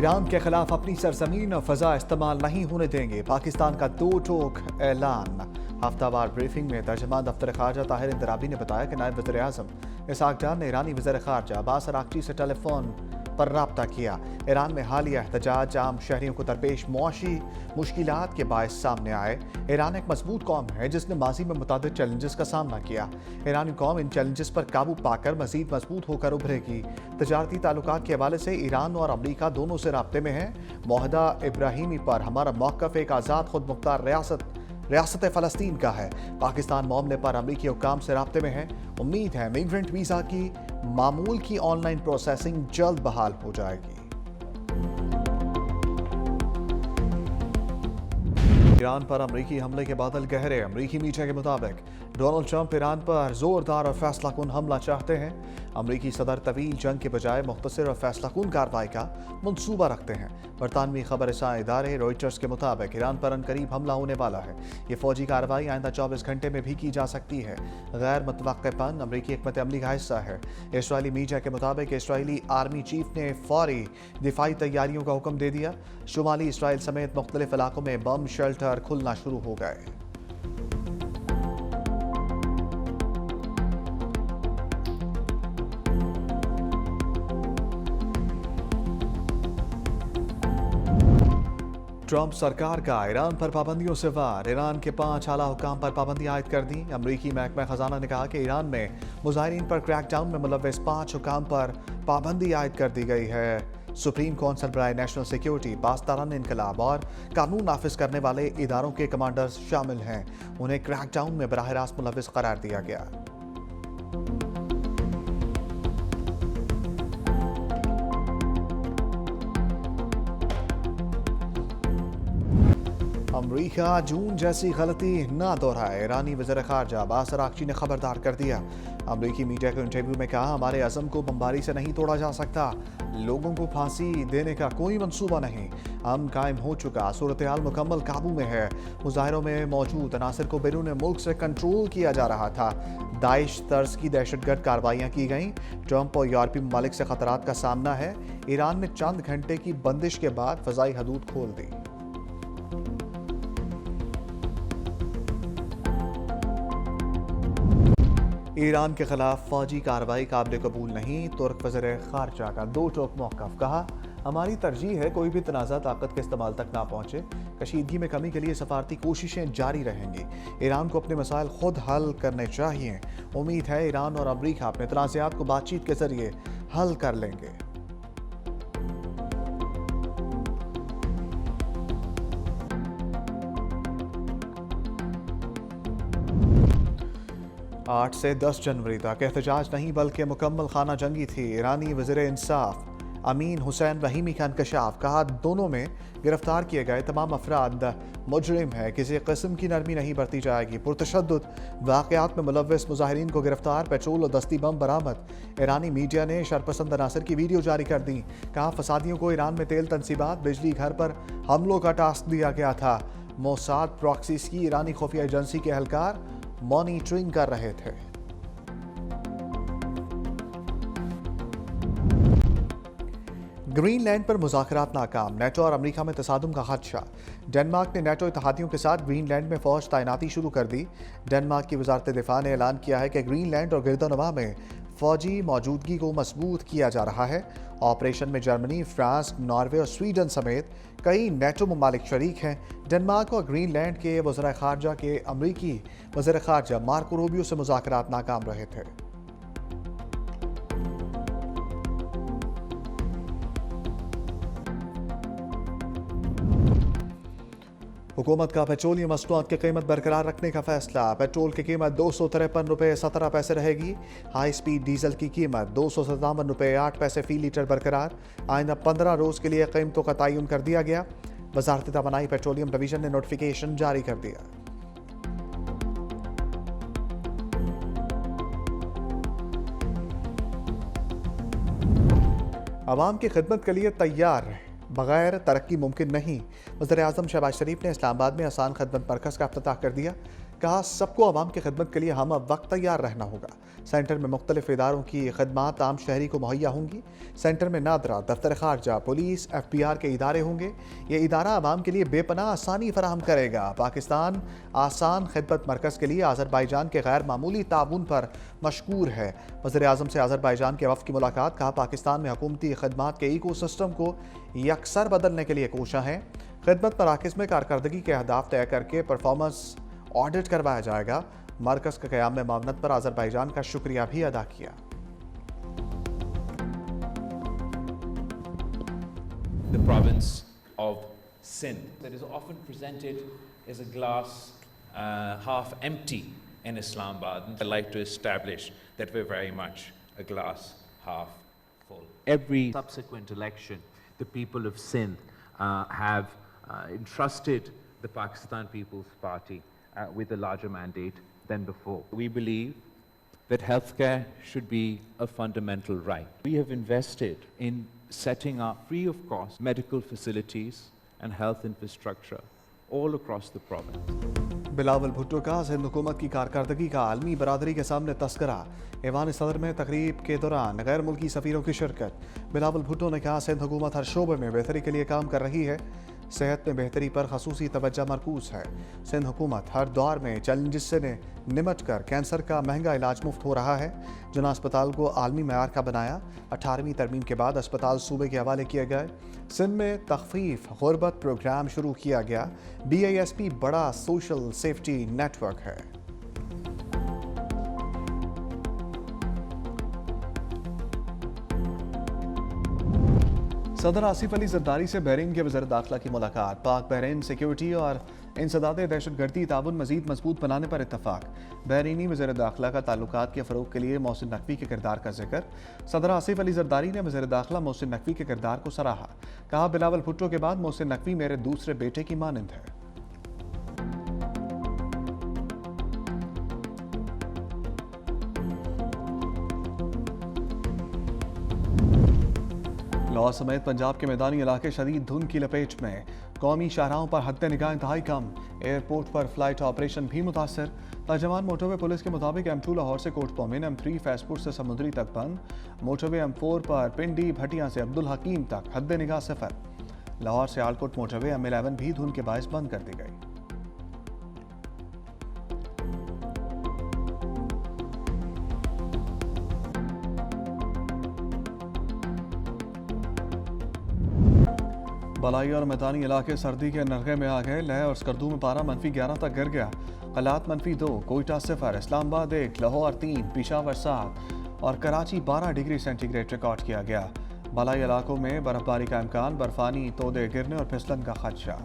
Iran के खिलाफ अपनी सरजमीन और फजा इस्तेमाल नहीं होने देंगे, पाकिस्तान का दो टोक ऐलान। हफ्तावार ब्रीफिंग में तर्जमान दफ्तर खारजा ताहिर इंदराबी ने बताया कि नायब वज़ीर आज़म इसहाक डार ने ईरानी वज़ीर खारजा अब्बास अराग़ची से टेलीफोन पर रब्ता किया। ईरान में हालिया एहतजाज आम शहरियों को दरपेश मुआशी मुश्किलात के बायस सामने आए। ईरान एक मजबूत कौम है जिसने माजी में मुताबिक चैलेंजेस का सामना किया। ईरानी कौम इन चैलेंजेस पर काबू पाकर मजीद मजबूत होकर उभरेगी। तजारती ताल्लुकात के हवाले से ईरान और अमरीका दोनों से राब्ते में है। मुआहदा इब्राहीमी पर हमारा मौक़िफ़ एक आज़ाद खुद मुख्तार रियासत फ़लस्तीन का है। पाकिस्तान मामले पर अमरीकी हुक्काम से राब्ते में है। उम्मीद है इमिग्रेंट वीज़ा की मामूल की ऑनलाइन प्रोसेसिंग जल्द बहाल हो जाएगी। ईरान पर अमरीकी हमले के बादल गहरे। अमरीकी मीडिया के मुताबिक डोनाल्ड ट्रंप ईरान पर जोरदार और फैसलाकुन हमला चाहते हैं। अमरीकी सदर तवील जंग के बजाय मुख्तसर और फैसलाकुन कार्रवाई का मंसूबा रखते हैं। बरतानवी खबर रसां इदारे रॉयटर्स के मुताबिक ईरान पर अनकरीब हमला होने वाला है। ये फौजी कार्रवाई आइंदा 24 घंटे में भी की जा सकती है। गैर मुतवक्किफन अमरीकी हिकमत अमली का हिस्सा है। इसराइली मीडिया के मुताबिक इसराइली आर्मी चीफ ने फौरी दिफाई तैयारियों का हुक्म दे दिया। शुमाली इसराइल समेत मुख्तलिफ इलाकों में बम शेल्टर खुलना शुरू हो गए। ट्रंप सरकार का ईरान पर पाबंदियों से वार। ईरान के 5 आला हुक्काम पर पाबंदी आयद कर दी। अमरीकी महकमा खजाना ने कहा कि ईरान में मुजाहिरीन पर क्रैकडाउन में मुलव्वस 5 हुक्काम पर पाबंदी आयद कर दी गई है। सुप्रीम कौंसल बराए नेशनल सिक्योरिटी, पासदारान इनकलाब और कानून नाफिज करने वाले इदारों के कमांडर्स शामिल हैं। उन्हें क्रैकडाउन में बराह रास्त मुलव्वस करार दिया गया। अमरीका जून जैसी गलती ना दोहराए। ईरानी वज़ीर खारजा अब्बास अराग़ची ने खबरदार कर दिया। अमरीकी मीडिया के इंटरव्यू में कहा, हमारे अज़म को बमबारी से नहीं तोड़ा जा सकता। लोगों को फांसी देने का कोई मंसूबा नहीं। अमन कायम हो चुका, सूरत हाल मुकम्मल काबू में है। मुजाहिरों में मौजूद अनासर को बैरून मुल्क से कंट्रोल किया जा रहा था। दाइश तर्ज की दहशतगर्द कार्रवाइयाँ की गईं। ट्रंप और यूरोपीय ममालिक से खतरात का सामना है। ईरान ने चंद घंटे की बंदिश के बाद फ़ज़ाई हदूद खोल दी। ईरान के खिलाफ फौजी कार्रवाई काबिल कबूल नहीं। तुर्क वज़ीर खारजा का दो टोक मौक़िफ़। कहा, हमारी तरजीह है कोई भी तनाज़ा ताकत के इस्तेमाल तक ना पहुँचे। कशीदगी में कमी के लिए सफारती कोशिशें जारी रहेंगी। ईरान को अपने मसाइल खुद हल करने चाहिए। उम्मीद है ईरान और अमरीका अपने तनाज़ात को बातचीत के जरिए हल कर लेंगे। 8 से 10 जनवरी तक एहतजाज नहीं बल्कि मुकम्मल खाना जंगी थी। ईरानी वज़ीर इंसाफ अमीन हुसैन रहीमी का इंकशाफ। कहा, दोनों में गिरफ्तार किए गए तमाम अफराद मुजरिम है। किसी किस्म की नरमी नहीं बरती जाएगी। पुरतशद्दुद वाक़यात में मुलव्वस मुजाहिरीन को गिरफ्तार, पेट्रोल और दस्ती बम बरामद। ईरानी मीडिया ने शरपसंद अनासर की वीडियो जारी कर दी। कहा, फसादियों को ईरान में तेल तनसीबात, बिजली घर पर हमलों का टास्क दिया गया था। मोसाद प्रॉक्सीज की ईरानी खुफिया एजेंसी के एहलकार मॉनिटरिंग कर रहे थे। ग्रीनलैंड पर मुज़ाकरात नाकाम। नेटो और अमेरिका में तसादुम का खदशा। डेनमार्क ने नेटो इत्तेहादियों के साथ ग्रीनलैंड में फ़ौज तैनाती शुरू कर दी। डेनमार्क की वजारत दिफा ने ऐलान किया है कि ग्रीनलैंड और गिरदोनवा में फ़ौजी मौजूदगी को मजबूत किया जा रहा है। ऑपरेशन में जर्मनी, फ्रांस, नॉर्वे और स्वीडन समेत कई नेटो ममालिक शरीक हैं। डेनमार्क और ग्रीनलैंड के वज़ीर ख़ारजा के अमरीकी वज़ीर ख़ारजा मार्को रूबियो से मुज़ाकरात नाकाम रहे थे। हुकूमत का पेट्रोलियम मसनूआत की कीमत बरकरार रखने का फैसला। पेट्रोल की कीमत 253 रुपये 17 पैसे रहेगी। हाई स्पीड डीजल की कीमत 257 रुपये 8 पैसे फ़ी लीटर बरकरार। आइंदा 15 रोज़ के लिए कीमतों का तयन कर दिया गया। वजारत तवानाई पेट्रोलियम डिवीजन ने नोटिफिकेशन जारी कर दिया। अवाम की खिदमत के लिए तैयार, बगैर तरक्की मुमकिन नहीं। वज़ीर आज़म शहबाज शरीफ ने इस्लामाबाद में आसान खदमत मरकज़ का इफ्तिताह कर दिया। कहा सबको आवाम की खिदमत के लिए हम अब वक्त तैयार रहना होगा। सेंटर में मुख्तलिफ इदारों की खदमात आम शहरी को मुहैया होंगी। सेंटर में नादरा, दफ्तर खारजा, पुलिस, FBR के इदारे होंगे। ये इदारा आवाम के लिए बेपनाह आसानी फराहम करेगा। पाकिस्तान आसान खिदमत मरकज़ के लिए आज़रबाईजान के गैर मामूली ताउन पर मशकूर है। वज़ीर-ए-आज़म से आज़रबाईजान के वफ़द की मुलाकात। कहा पाकिस्तान में हुकूमती खदमात के इकोसिस्टम को यकसर बदलने के लिए कोशिश है। खिदमत मराकज़ में कारकर्दगी के अहदाफ तय करके परफॉर्मेंस ऑडिट करवाया जाएगा। मरकज़ के क़याम में मावनत पर आज़रबाईजान का शुक्रिया भी अदा किया। The province of Sindh that is often presented as a glass half empty in Islamabad. And I'd like to establish that we're very much a glass half full. Every subsequent election, the people of Sindh have entrusted the Pakistan People's Party with a larger mandate than before. We believe that healthcare should be a fundamental right. We have invested in setting up free of cost medical facilities and health infrastructure all across the province. Bilawal Bhutto का सिंध हुकूमत की कारकर्दगी का आलमी बरादरी के सामने तस्करा। ऐवान सदर में तकरीब के दौरान गैर मुल्की सफ़ीरों की शिरकत। बिलावल भुट्टो ने कहा सिंध हुकूमत हर शोबे में बेहतरी के लिए काम कर रही है। सेहत में बेहतरी पर खसूसी तवज्जो मरकूज है। सिंध हुकूमत हर दौर में चैलेंजेस से निमट कर कैंसर का महंगा इलाज मुफ्त हो रहा है। जना अस्पताल को आलमी मयार का बनाया। 18वीं तरमीम के बाद अस्पताल सूबे के हवाले किए गए। सिंध में तखफीफ गुरबत प्रोग्राम शुरू किया गया। BISP बड़ा सोशल सेफ्टी नेटवर्क है। सदर आसिफ अली जरदारी से बहरीन के वज़ीर दाखिला की मुलाकात। पाक बहरीन सिक्योरिटी और इंसदाद दहशतगर्दी ताउन मज़ीद मजबूत बनाने पर इत्तफाक। बहरीनी वज़ीर दाखिला का ताल्लुकात के फ़रोग के लिए मोहसिन नकवी के किरदार का जिक्र। सदर आसिफ अली जरदारी ने वज़ीर दाखिला मोहसिन नकवी के किरदार को सराहा। कहा बिलावल भुट्टो के बाद मोहसिन नकवी मेरे दूसरे बेटे की मानंद है। लाहौर समेत पंजाब के मैदानी इलाके शदीद धुंध की लपेट में। कौमी शाहराहों पर हद निगाह इंतहाई कम। एयरपोर्ट पर फ्लाइट ऑपरेशन भी मुतासर। तर्जमान मोटरवे पुलिस के मुताबिक M2 लाहौर से कोट पौमिन, M3 फैसपुर से समुद्री तक बंद। मोटरवे M4 पर पिंडी भटिया से अब्दुल हकीम तक हद निगाह सफर। लाहौर से आलकोट मोटरवे M11 भी धुंध के बायस बंद कर दी गई। बलाई और मैदानी इलाके सर्दी के नरगे में आ गए। लह और स्कर्दू में पारा -11 तक गिर गया। कलात -2, कोयटा 0, इस्लामाबाद 1, लाहौर 3, पेशावर 7 और कराची 12 डिग्री सेंटीग्रेड रिकॉर्ड किया गया। बलाई इलाकों में बर्फबारी का इम्कान, बर्फानी तोदे गिरने और फिसलन का खदशा।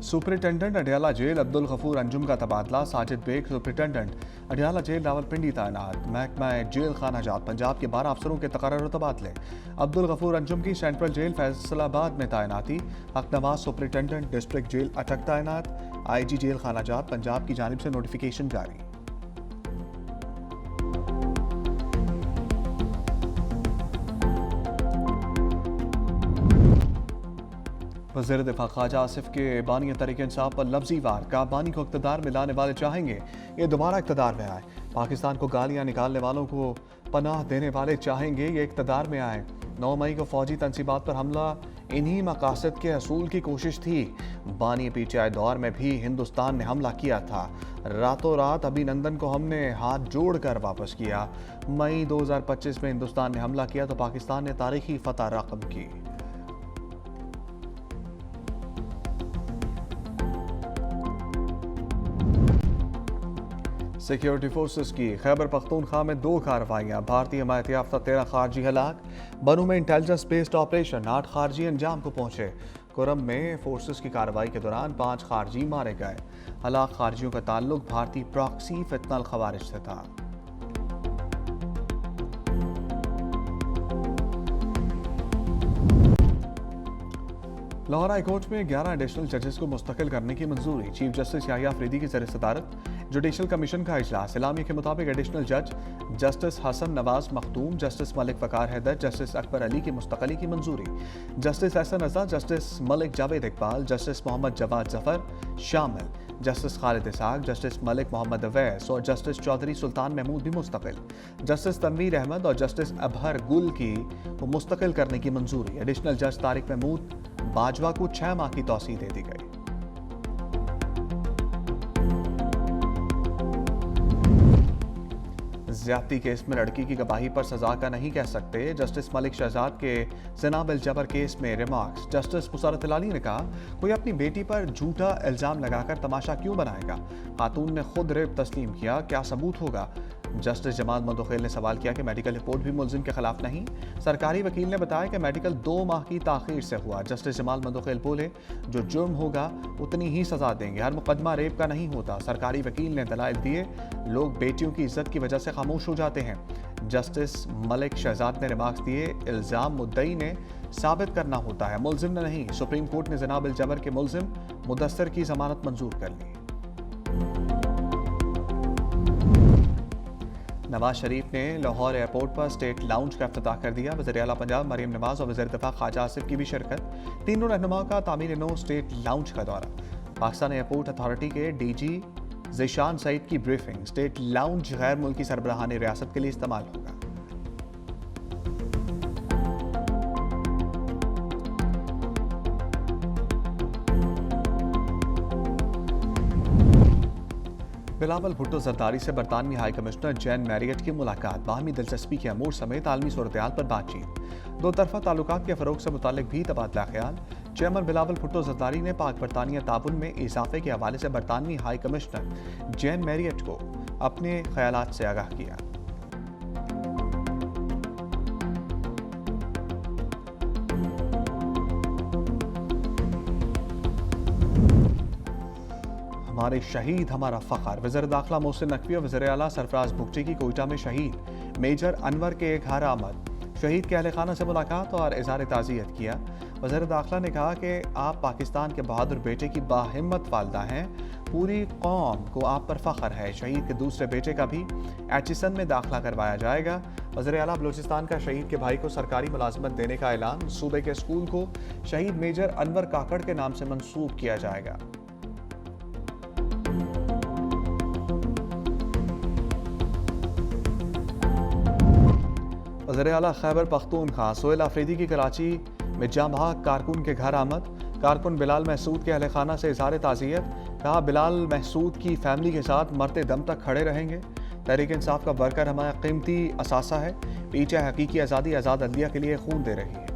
सुपरिटेंडेंट अडियाला जेल अब्दुल गफूर अंजुम का तबादला। साजिद बेग सुपरिटेंडेंट अडियाला जेल रावलपिंडी तैनात। महकमा जेल खानाजात पंजाब के 12 अफसरों के तकर्रर तबादले। अब्दुल गफूर अंजुम की सेंट्रल जेल फैसलाबाद में तैनाती। हक नवाज सुपरिटेंडेंट डिस्ट्रिक्ट जेल अटक तैनात। IG जेल खानाजात पंजाब की जानिब से नोटिफिकेशन जारी। वज़ीर दिफा ख्वाजा आसिफ के बानी तरीके इंसाफ पर लफ्जी वार। का बानी को इक़्तिदार में लाने वाले चाहेंगे ये दोबारा इक़्तिदार में आए। पाकिस्तान को गालियाँ निकालने वालों को पनाह देने वाले चाहेंगे ये इक़्तिदार में आए। 9 मई को फौजी तनसीबात पर हमला इन्हीं मकासद के असूल की कोशिश थी। बानी PTI दौर में भी हिंदुस्तान ने हमला किया था। रातों रात अभिनंदन को हमने हाथ जोड़ कर वापस किया। मई 2025 में हिंदुस्तान ने हमला किया तो पाकिस्तान ने तारीखी फतह रकम की। सिक्योरिटी फोर्सेस की खैबर पख्तूनख्वा में 2 कार्रवाइयाँ। भारतीय हमायत याफ्ता 13 खारजी हलाक। बनू में इंटेलिजेंस बेस्ड ऑपरेशन 8 खारजी अंजाम को पहुँचे। कुरम में फोर्सेस की कार्रवाई के दौरान 5 खारजी मारे गए। हलाक खारजियों का ताल्लुक भारतीय प्रॉक्सी फितनल खवारिज से था। लाहौर हाई कोर्ट में 11 एडिशनल जजेस को मुस्तकिल करने की मंजूरी। चीफ जस्टिस याहिया अफरीदी की ज़र सदारत जुडिशल कमीशन का इजलास। इलामी के मुताबिक एडिशनल जज justice Hassan Nawaz Makhdoom, justice Malik Fakhar Haider, justice Akbar Ali की मुस्तकली की मंजूरी। Justice Ahsan Raza, justice Malik Javed Iqbal, justice Mohammad Jawad Zafar शामिल, जस्टिस खालिद इसहाक, जस्टिस मलिक मोहम्मद अवैस और जस्टिस चौधरी सुल्तान महमूद भी मुस्तकिल। जस्टिस तनवीर अहमद और जस्टिस अबहर गुल की मुस्तकिल करने की मंजूरी। एडिशनल जज तारिक महमूद बाजवा को 6 माह की तौसीह दे दी गई। ज्यादती केस में लड़की की गवाही पर सजा का नहीं कह सकते, जस्टिस मलिक शहजाद के ज़िना बिल जबर केस में रिमार्क्स। जस्टिस मुसरत हिलाली ने कहा, कोई अपनी बेटी पर झूठा इल्ज़ाम लगाकर तमाशा क्यों बनाएगा? खातून ने खुद रेप तस्लीम किया, क्या सबूत होगा? जस्टिस जमाल मदोखेल ने सवाल किया कि मेडिकल रिपोर्ट भी मुलजिम के खिलाफ नहीं। सरकारी वकील ने बताया कि मेडिकल 2 माह की ताख़ीर से हुआ। जस्टिस जमाल मदोखेल बोले, जो जुर्म होगा उतनी ही सजा देंगे, हर मुकदमा रेप का नहीं होता। सरकारी वकील ने दलाइल दिए, लोग बेटियों की इज्जत की वजह से खामोश हो जाते हैं। जस्टिस मलिक शहजाद ने रिमार्क्स दिए, इल्ज़ाम मुद्दई ने साबित करना होता है, मुलजिम ने नहीं। सुप्रीम कोर्ट ने ज़िना बिल जबर के मुलजिम मुदस्सिर की जमानत मंजूर कर ली। नवाज शरीफ ने लाहौर एयरपोर्ट पर स्टेट लाउंज का इफ्तिताह कर दिया। वज़ीर आला पंजाब मरियम नवाज और वज़ीर दिफा ख्वाजा आसिफ की भी शिरकत। तीनों रहनुमाओं का तामीर नो स्टेट लाउंज का दौरा। पाकिस्तान एयरपोर्ट अथॉरिटी के डीजी ज़ीशान सईद की ब्रीफिंग। स्टेट लाउंज गैर मुल्की सरबराहान रियासत के लिए इस्तेमाल होगा। बिलावल भुट्टो जरदारी से बरतानवी हाई कमिश्नर जैन मैरियट की मुलाकात। बाहमी दिलचस्पी के अमूर समेत आलमी सूरत-ए-हाल पर बातचीत। दो तरफा ताल्लुकात के फ़रोग से मुतालिक भी तबादला ख्याल। चेयरमैन बिलावल भुट्टो जरदारी ने पाक बरतानिया ताबुन में इजाफे के हवाले से बरतानवी हाई कमिश्नर जैन मैरियट को अपने ख्यालात से आगाह किया। हमारे शहीद हमारा फ़ख्र। वज़ीर दाखिला मोहसिन नकवी और वज़ीर आला सरफराज बुगटी की कोयटा में शहीद मेजर अनवर के घर आमद। शहीद के अहले खाना से मुलाकात और इज़हार ताज़ियत किया। वज़ीर दाखिला ने कहा कि आप पाकिस्तान के बहादुर बेटे की बाहिम्मत वालदा हैं, पूरी कौम को आप पर फ़ख्र है। शहीद के दूसरे बेटे का भी एचिसन में दाखिला करवाया जाएगा। वज़ीर आला बलूचिस्तान का शहीद के भाई को सरकारी मुलाजमत देने का ऐलान। सूबे के स्कूल को शहीद मेजर अनवर काकड़ के नाम से मंसूब किया जाएगा। वज़ीर आला खैबर पख्तूनख्वा सोहेल अफरीदी की कराची में जाँ-बहक कारकुन के घर आमद। कारकुन बिलाल महसूद के अहले खाना से इज़हार ताज़ियत। कहा, बिलाल महसूद की फैमिली के साथ मरते दम तक खड़े रहेंगे। तहरीक इंसाफ का वर्कर हमारा कीमती असासा है। पीछे हकीकी आज़ादी आज़ाद अदलिया के लिए खून दे रही है।